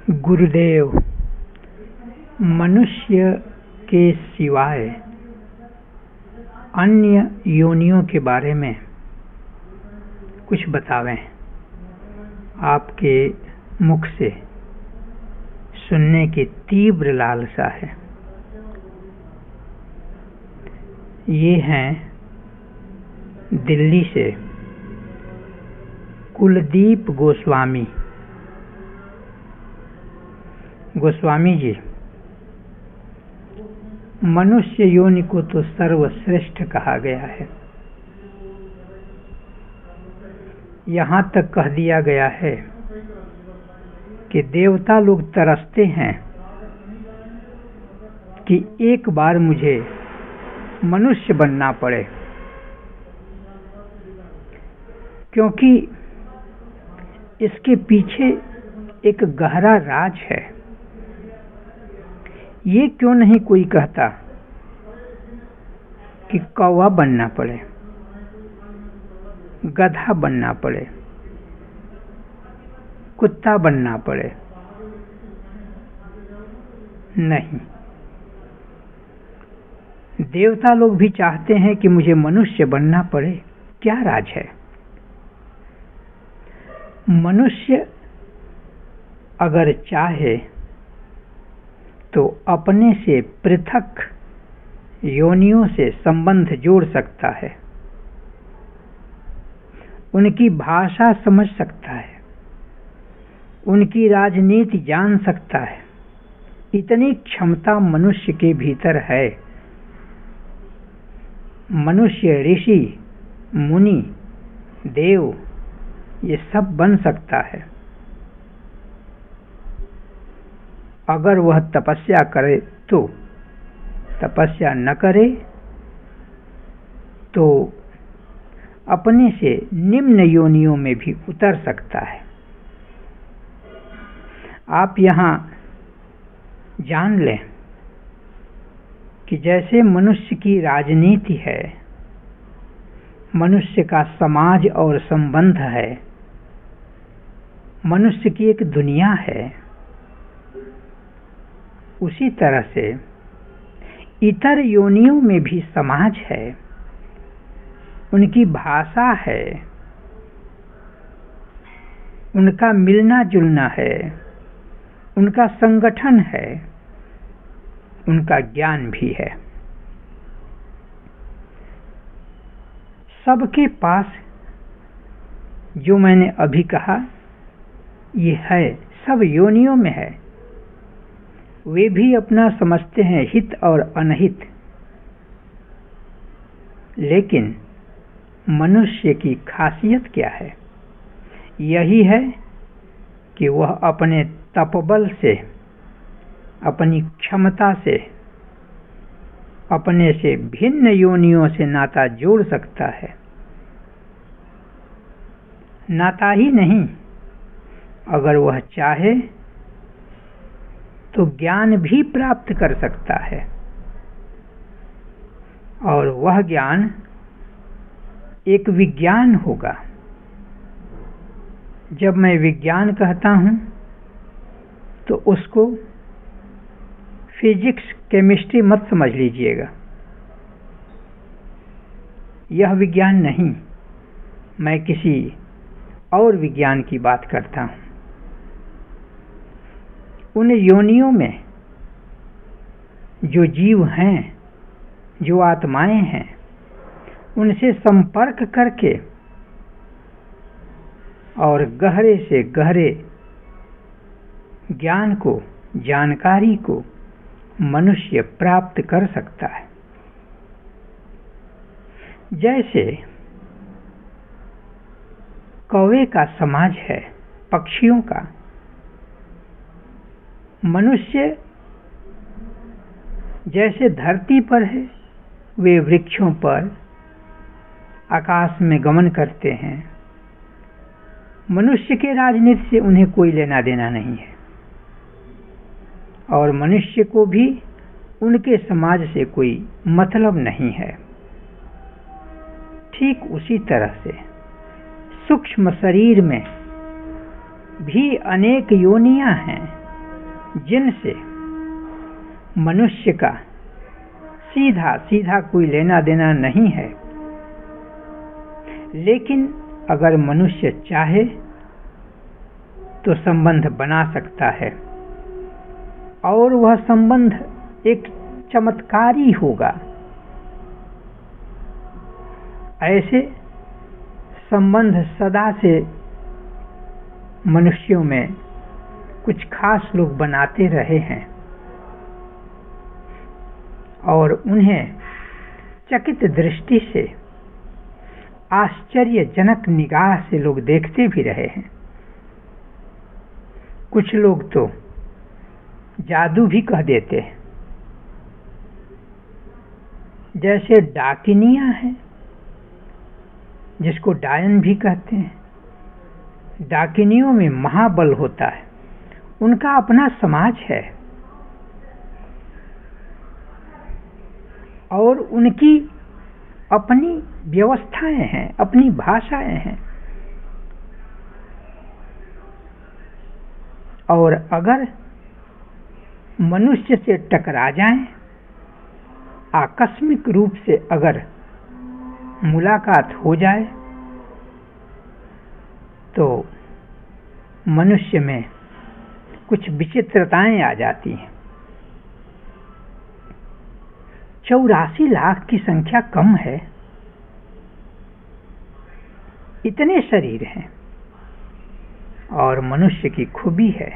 गुरुदेव, मनुष्य के सिवाय अन्य योनियों के बारे में कुछ बतावें। आपके मुख से सुनने की तीव्र लालसा है। ये हैं दिल्ली से कुलदीप गोस्वामी। गोस्वामी जी, मनुष्य योनि को तो सर्वश्रेष्ठ कहा गया है। यहाँ तक कह दिया गया है कि देवता लोग तरसते हैं कि एक बार मुझे मनुष्य बनना पड़े, क्योंकि इसके पीछे एक गहरा राज है। ये क्यों नहीं कोई कहता कि कौवा बनना पड़े, गधा बनना पड़े, कुत्ता बनना पड़े? नहीं, देवता लोग भी चाहते हैं कि मुझे मनुष्य बनना पड़े। क्या राज है? मनुष्य अगर चाहे तो अपने से पृथक योनियों से संबंध जोड़ सकता है, उनकी भाषा समझ सकता है, उनकी राजनीति जान सकता है। इतनी क्षमता मनुष्य के भीतर है। मनुष्य ऋषि, मुनि, देव ये सब बन सकता है, अगर वह तपस्या करे तो। तपस्या न करे तो अपने से निम्न योनियों में भी उतर सकता है। आप यहाँ जान लें कि जैसे मनुष्य की राजनीति है, मनुष्य का समाज और संबंध है, मनुष्य की एक दुनिया है, उसी तरह से इतर योनियों में भी समाज है, उनकी भाषा है, उनका मिलना जुलना है, उनका संगठन है, उनका ज्ञान भी है। सबके पास जो मैंने अभी कहा ये है, सब योनियों में है। वे भी अपना समझते हैं हित और अनहित, लेकिन मनुष्य की खासियत क्या है? यही है कि वह अपने तपबल से, अपनी क्षमता से, अपने से भिन्न योनियों से नाता जोड़ सकता है। नाता ही नहीं, अगर वह चाहे तो ज्ञान भी प्राप्त कर सकता है, और वह ज्ञान एक विज्ञान होगा। जब मैं विज्ञान कहता हूं तो उसको फिजिक्स, केमिस्ट्री मत समझ लीजिएगा। यह विज्ञान नहीं, मैं किसी और विज्ञान की बात करता हूं। उन योनियों में जो जीव हैं, जो आत्माएं हैं, उनसे संपर्क करके और गहरे से गहरे ज्ञान को, जानकारी को मनुष्य प्राप्त कर सकता है। जैसे कौवे का समाज है, पक्षियों का, मनुष्य जैसे धरती पर है, वे वृक्षों पर, आकाश में गमन करते हैं। मनुष्य के राजनीति से उन्हें कोई लेना देना नहीं है, और मनुष्य को भी उनके समाज से कोई मतलब नहीं है। ठीक उसी तरह से सूक्ष्म शरीर में भी अनेक योनियां हैं, जिनसे मनुष्य का सीधा सीधा कोई लेना देना नहीं है, लेकिन अगर मनुष्य चाहे तो संबंध बना सकता है, और वह संबंध एक चमत्कारी होगा। ऐसे संबंध सदा से मनुष्यों में कुछ खास लोग बनाते रहे हैं, और उन्हें चकित दृष्टि से, आश्चर्यजनक निगाह से लोग देखते भी रहे हैं। कुछ लोग तो जादू भी कह देते हैं, जैसे डाकिनियां हैं, जिसको डायन भी कहते हैं। डाकिनियों में महाबल होता है, उनका अपना समाज है और उनकी अपनी व्यवस्थाएं हैं, अपनी भाषाएं हैं। और अगर मनुष्य से टकरा जाएं, आकस्मिक रूप से अगर मुलाकात हो जाए, तो मनुष्य में कुछ विचित्रताएं आ जाती हैं। 84 लाख की संख्या कम है, इतने शरीर हैं, और मनुष्य की खूबी है,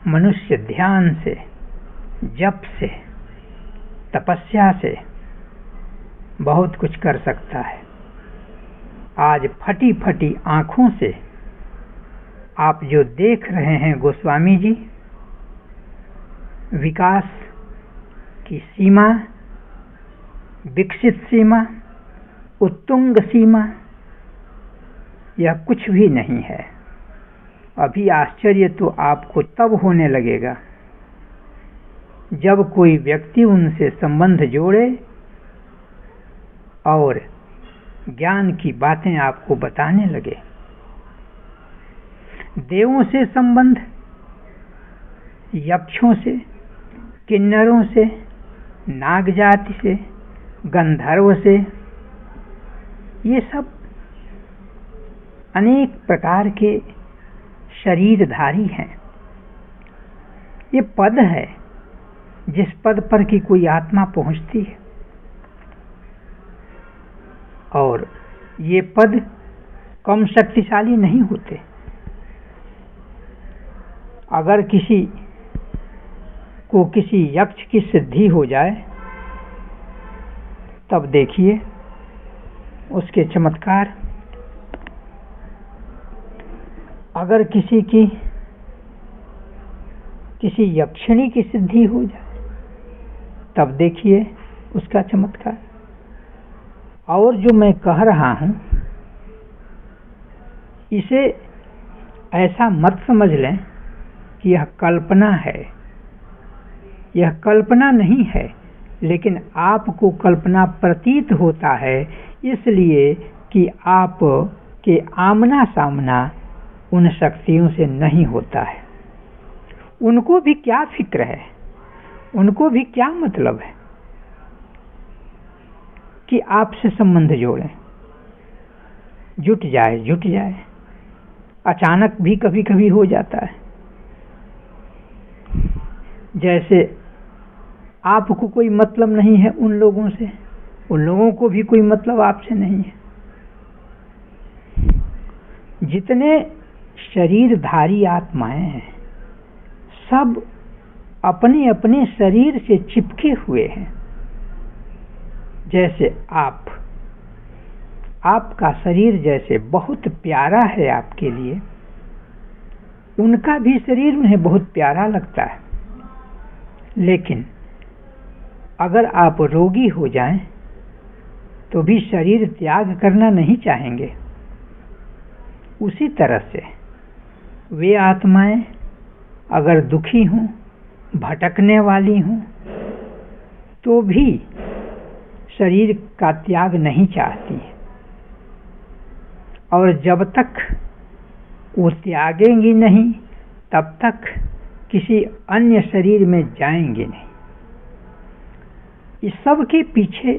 मनुष्य ध्यान से, जप से, तपस्या से बहुत कुछ कर सकता है। आज फटी फटी आंखों से आप जो देख रहे हैं गोस्वामी जी, विकास की सीमा, विकसित सीमा, उत्तुंग सीमा, यह कुछ भी नहीं है। अभी आश्चर्य तो आपको तब होने लगेगा जब कोई व्यक्ति उनसे संबंध जोड़े और ज्ञान की बातें आपको बताने लगे। देवों से संबंध, यक्षों से, किन्नरों से, नाग जाति से, गंधर्व से, ये सब अनेक प्रकार के शरीरधारी हैं। ये पद है जिस पद पर की कोई आत्मा पहुंचती है, और ये पद कम शक्तिशाली नहीं होते। अगर किसी को किसी यक्ष की सिद्धि हो जाए, तब देखिए उसके चमत्कार। अगर किसी यक्षिणी की सिद्धि हो जाए, तब देखिए उसका चमत्कार। और जो मैं कह रहा हूं, इसे ऐसा मत समझ लें कि यह कल्पना है। यह कल्पना नहीं है, लेकिन आपको कल्पना प्रतीत होता है, इसलिए कि आप के आमना सामना उन शक्तियों से नहीं होता है। उनको भी क्या फिक्र है, उनको भी क्या मतलब है कि आपसे संबंध जोड़ें। जुट जाए, अचानक भी कभी कभी हो जाता है। जैसे आपको कोई मतलब नहीं है उन लोगों से, उन लोगों को भी कोई मतलब आपसे नहीं है। जितने शरीरधारी आत्माएं हैं, सब अपने अपने शरीर से चिपके हुए हैं। जैसे आपका शरीर जैसे बहुत प्यारा है आपके लिए, उनका भी शरीर उन्हें बहुत प्यारा लगता है। लेकिन अगर आप रोगी हो जाएं, तो भी शरीर त्याग करना नहीं चाहेंगे। उसी तरह से वे आत्माएं अगर दुखी हों, भटकने वाली हों, तो भी शरीर का त्याग नहीं चाहती, और जब तक वो त्यागेंगी नहीं, तब तक किसी अन्य शरीर में जाएंगे नहीं। इस सब के पीछे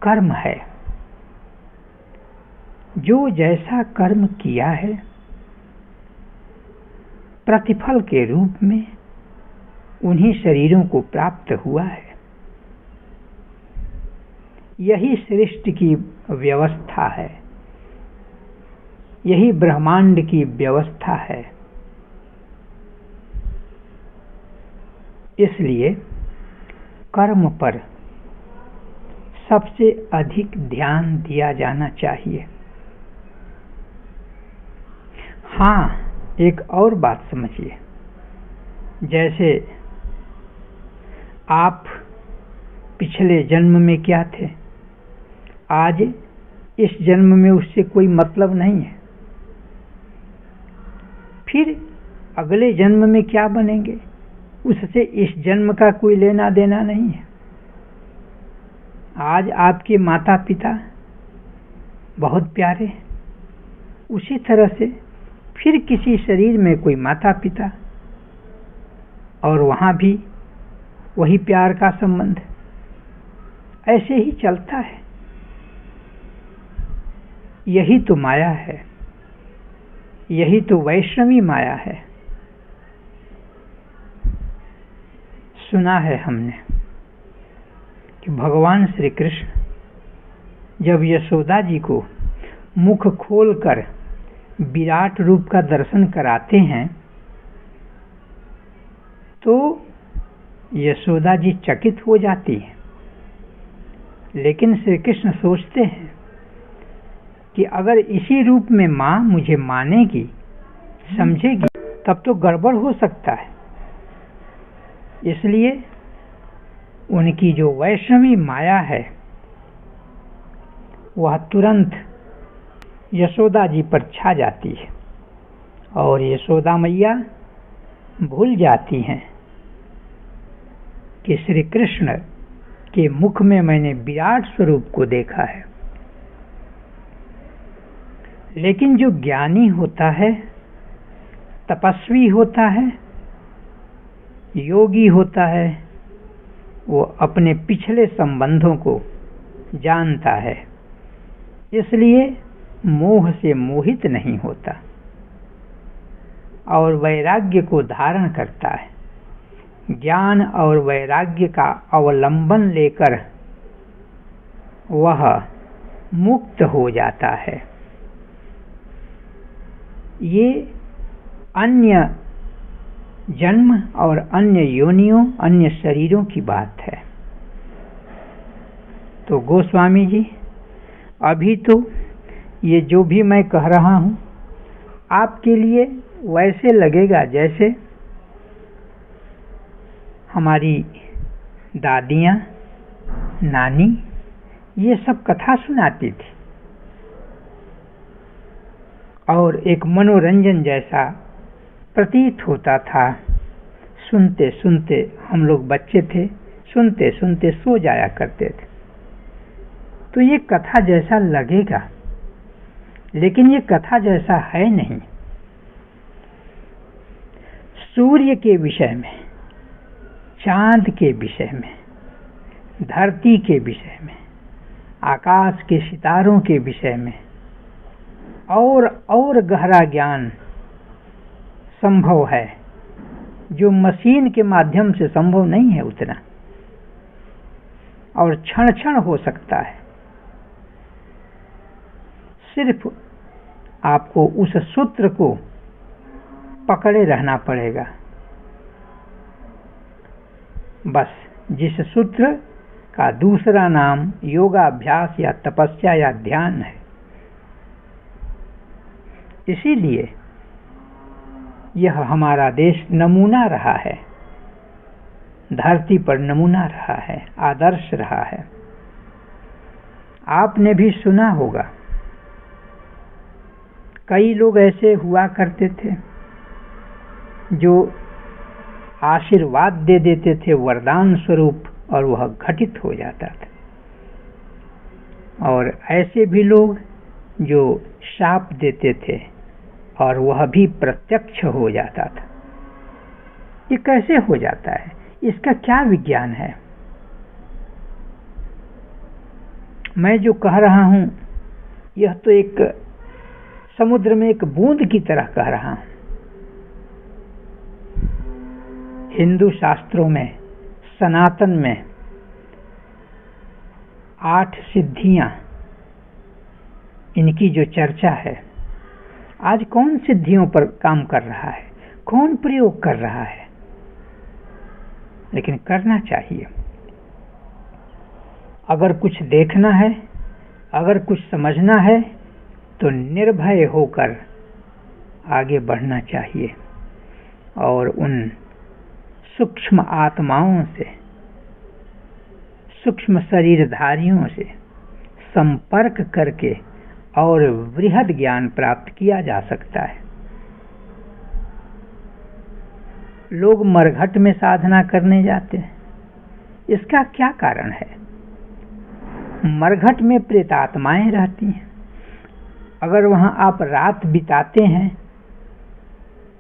कर्म है। जो जैसा कर्म किया है प्रतिफल के रूप में उन्हीं शरीरों को प्राप्त हुआ है। यही सृष्टि की व्यवस्था है, यही ब्रह्मांड की व्यवस्था है। इसलिए कर्म पर सबसे अधिक ध्यान दिया जाना चाहिए। हाँ, एक और बात समझिए, जैसे आप पिछले जन्म में क्या थे, आज इस जन्म में उससे कोई मतलब नहीं है। फिर अगले जन्म में क्या बनेंगे, उससे इस जन्म का कोई लेना देना नहीं है। आज आपके माता पिता बहुत प्यारे, उसी तरह से फिर किसी शरीर में कोई माता पिता, और वहाँ भी वही प्यार का संबंध। ऐसे ही चलता है। यही तो माया है, यही तो वैष्णवी माया है। सुना है हमने कि भगवान श्री कृष्ण जब यशोदा जी को मुख खोलकर विराट रूप का दर्शन कराते हैं तो यशोदा जी चकित हो जाती है। लेकिन श्री कृष्ण सोचते हैं कि अगर इसी रूप में माँ मुझे मानेगी, समझेगी, तब तो गड़बड़ हो सकता है। इसलिए उनकी जो वैष्णवी माया है वह तुरंत यशोदा जी पर छा जाती है और यशोदा मैया भूल जाती हैं कि श्री कृष्ण के मुख में मैंने विराट स्वरूप को देखा है। लेकिन जो ज्ञानी होता है, तपस्वी होता है, योगी होता है, वो अपने पिछले संबंधों को जानता है, इसलिए मोह से मोहित नहीं होता और वैराग्य को धारण करता है। ज्ञान और वैराग्य का अवलंबन लेकर वह मुक्त हो जाता है। ये अन्य जन्म और अन्य योनियों, अन्य शरीरों की बात है। तो गोस्वामी जी, अभी तो ये जो भी मैं कह रहा हूँ आपके लिए वैसे लगेगा जैसे हमारी दादियाँ, नानी ये सब कथा सुनाती थी और एक मनोरंजन जैसा प्रतीत होता था। सुनते सुनते हम लोग बच्चे थे, सुनते सुनते सो जाया करते थे। तो ये कथा जैसा लगेगा, लेकिन ये कथा जैसा है नहीं। सूर्य के विषय में, चांद के विषय में, धरती के विषय में, आकाश के सितारों के विषय में और गहरा ज्ञान संभव है जो मशीन के माध्यम से संभव नहीं है उतना, और क्षण क्षण हो सकता है। सिर्फ आपको उस सूत्र को पकड़े रहना पड़ेगा, बस। जिस सूत्र का दूसरा नाम योगाभ्यास या तपस्या या ध्यान है। इसीलिए यह हमारा देश नमूना रहा है, धरती पर नमूना रहा है, आदर्श रहा है। आपने भी सुना होगा, कई लोग ऐसे हुआ करते थे जो आशीर्वाद दे देते थे वरदान स्वरूप, और वह घटित हो जाता था। और ऐसे भी लोग जो शाप देते थे और वह भी प्रत्यक्ष हो जाता था। ये कैसे हो जाता है? इसका क्या विज्ञान है? मैं जो कह रहा हूं यह तो एक समुद्र में एक बूंद की तरह कह रहा हूं। हिंदू शास्त्रों में, सनातन में 8 सिद्धियां, इनकी जो चर्चा है, आज कौन सिद्धियों पर काम कर रहा है, कौन प्रयोग कर रहा है? लेकिन करना चाहिए। अगर कुछ देखना है, अगर कुछ समझना है, तो निर्भय होकर आगे बढ़ना चाहिए और उन सूक्ष्म आत्माओं से, सूक्ष्म शरीरधारियों से संपर्क करके और वृहद ज्ञान प्राप्त किया जा सकता है। लोग मरघट में साधना करने जाते हैं, इसका क्या कारण है? मरघट में प्रेतात्माएं रहती हैं। अगर वहां आप रात बिताते हैं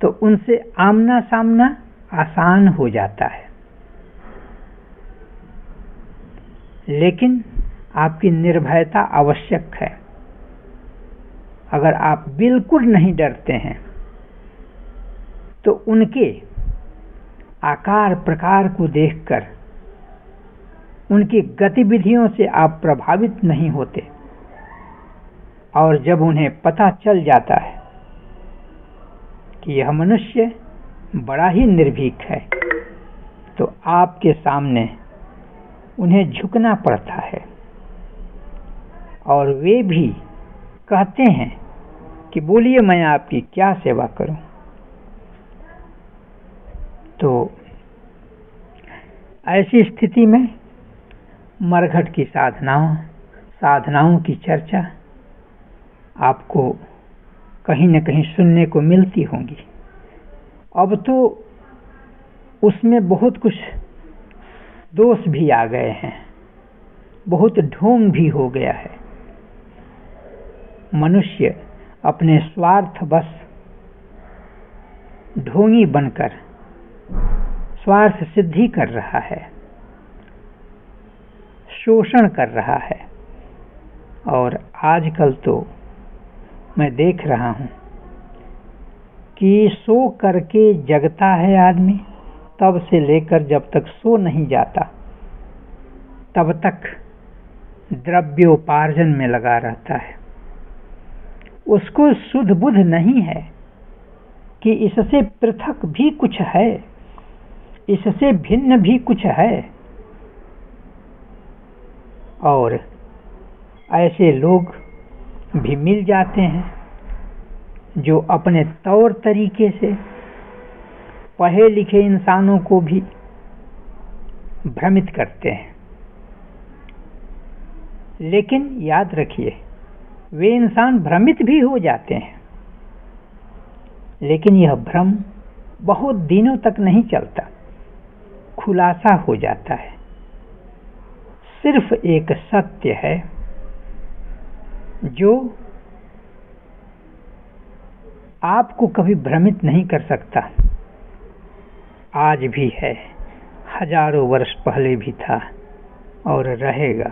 तो उनसे आमना सामना आसान हो जाता है, लेकिन आपकी निर्भयता आवश्यक है। अगर आप बिल्कुल नहीं डरते हैं तो उनके आकार प्रकार को देखकर उनकी गतिविधियों से आप प्रभावित नहीं होते, और जब उन्हें पता चल जाता है कि यह मनुष्य बड़ा ही निर्भीक है, तो आपके सामने उन्हें झुकना पड़ता है और वे भी कहते हैं कि बोलिए, मैं आपकी क्या सेवा करूं। तो ऐसी स्थिति में मरघट की साधनाओं की चर्चा आपको कहीं न कहीं सुनने को मिलती होंगी। अब तो उसमें बहुत कुछ दोष भी आ गए हैं, बहुत ढोंग भी हो गया है। मनुष्य अपने स्वार्थवश ढोंगी बनकर स्वार्थ सिद्धि कर रहा है, शोषण कर रहा है। और आजकल तो मैं देख रहा हूं कि सो करके जगता है आदमी, तब से लेकर जब तक सो नहीं जाता तब तक द्रव्योपार्जन में लगा रहता है। उसको सुध बुध नहीं है कि इससे पृथक भी कुछ है, इससे भिन्न भी कुछ है। और ऐसे लोग भी मिल जाते हैं जो अपने तौर तरीके से पढ़े लिखे इंसानों को भी भ्रमित करते हैं। लेकिन याद रखिए, वे इंसान भ्रमित भी हो जाते हैं, लेकिन यह भ्रम बहुत दिनों तक नहीं चलता, खुलासा हो जाता है। सिर्फ एक सत्य है जो आपको कभी भ्रमित नहीं कर सकता, आज भी है, हजारों वर्ष पहले भी था और रहेगा।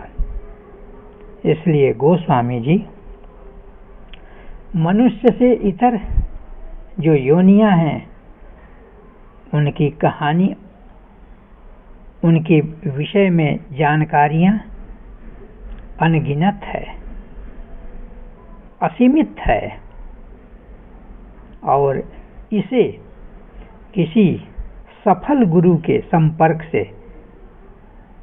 इसलिए गोस्वामी जी मनुष्य से इतर जो योनियां हैं उनकी कहानी, उनके विषय में जानकारियां अनगिनत है, असीमित है। और इसे किसी सफल गुरु के संपर्क से,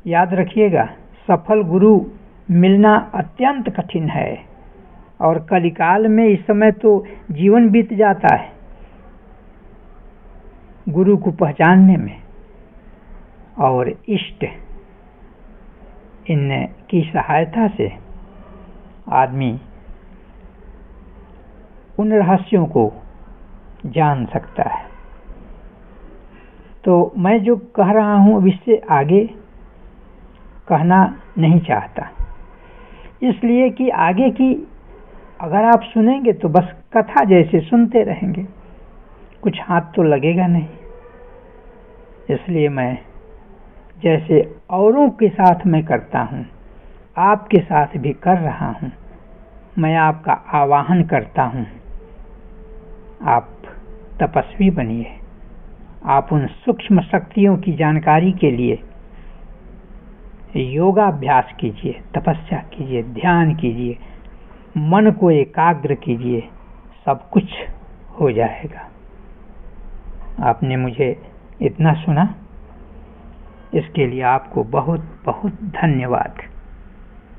याद रखिएगा, सफल गुरु मिलना अत्यंत कठिन है। और कलिकाल में इस समय तो जीवन बीत जाता है गुरु को पहचानने में, और इष्ट इनकी सहायता से आदमी उन रहस्यों को जान सकता है। तो मैं जो कह रहा हूं अब इससे आगे कहना नहीं चाहता, इसलिए कि आगे की अगर आप सुनेंगे तो बस कथा जैसे सुनते रहेंगे, कुछ हाथ तो लगेगा नहीं। इसलिए मैं जैसे औरों के साथ मैं करता हूँ, आपके साथ भी कर रहा हूँ। मैं आपका आवाहन करता हूँ, आप तपस्वी बनिए। आप उन सूक्ष्म शक्तियों की जानकारी के लिए योगाभ्यास कीजिए, तपस्या कीजिए, ध्यान कीजिए, मन को एकाग्र कीजिए, सब कुछ हो जाएगा। आपने मुझे इतना सुना, इसके लिए आपको बहुत बहुत धन्यवाद।